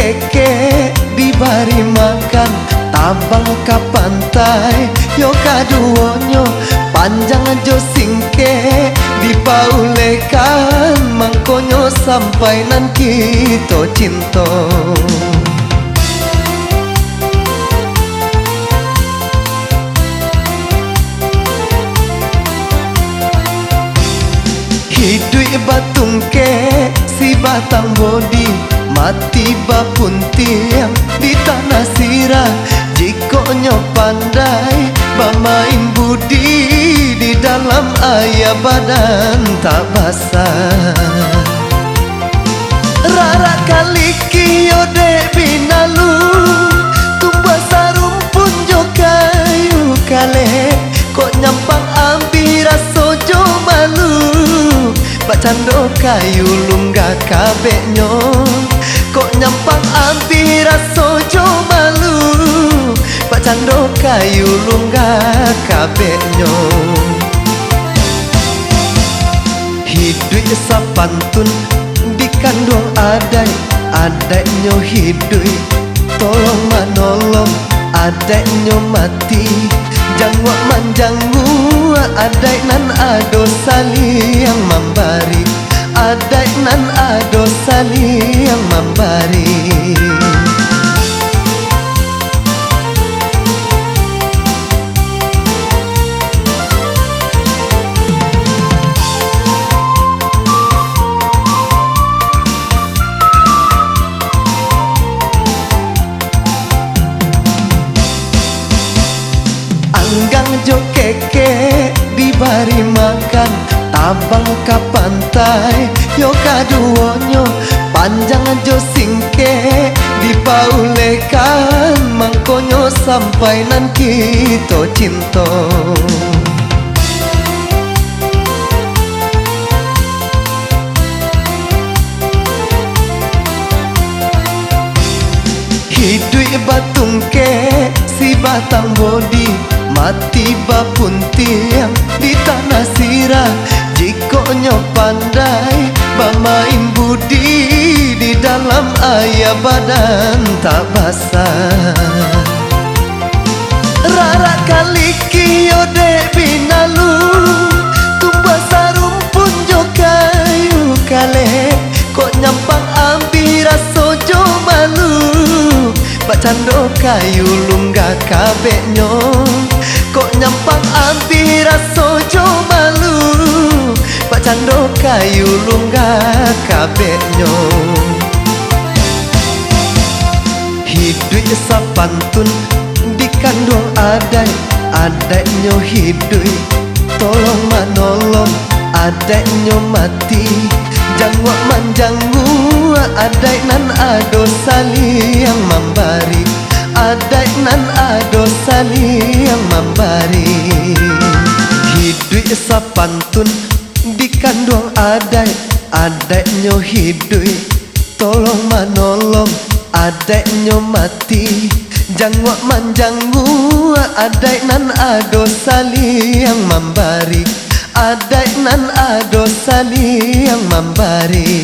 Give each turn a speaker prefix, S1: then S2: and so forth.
S1: keke dibari makan tabang ke pantai yo kaduonyo panjang jo singke dipaulekan mangkonyo sampai nan kita cinta. Hidui batung ke si batang bodi mati bapun tiang di tanah sirah jikonyo pandai bermain budi di dalam air badan tak basah. Rara kali kiyo de binalu tumbuh sarumpun jo kayu kale kok nyampang ambil sojo malu bacando kayu lunggah kabeknya kok nyampang ambil sojo malu bacando kayu lunggah kabeknya. Hidup sapantun dikandung adai-adainyo hidup tolong menolong adai-nyo mati jangwa manjangu adai nan ado saliang membari adai nan ado saliang membari. Anggang jo keke dibari makan tabang ke pantai yo kaduonyo panjang jo singke dipaulekan mangkonyo sampai nan kita cinta. Hidup batung ke si batang bodi mati bapun tiang di tanah sirah jikonyo pandai bermain budi di dalam air badan tak basah. Rara kali kiyo de binalu tumbuh sarumpun jo kayu kale kok nyampang ambil sojo malu bacando kayu lunggah kabeknya kok nyampang ambil sojo malu bacando kayu lunggah kabeknya. Hidup sapantun dikandung adai-adainyo hidup tolong menolong adai-nyo mati jangwa manjangu adai nan ado saliang membari adai nan ado saliang membari. Hidup sapantun dikandung adai-adainyo hidup tolong menolong adai-nyo mati jangwa manjangu adai nan ado saliang membari adai nan ado saliang membari.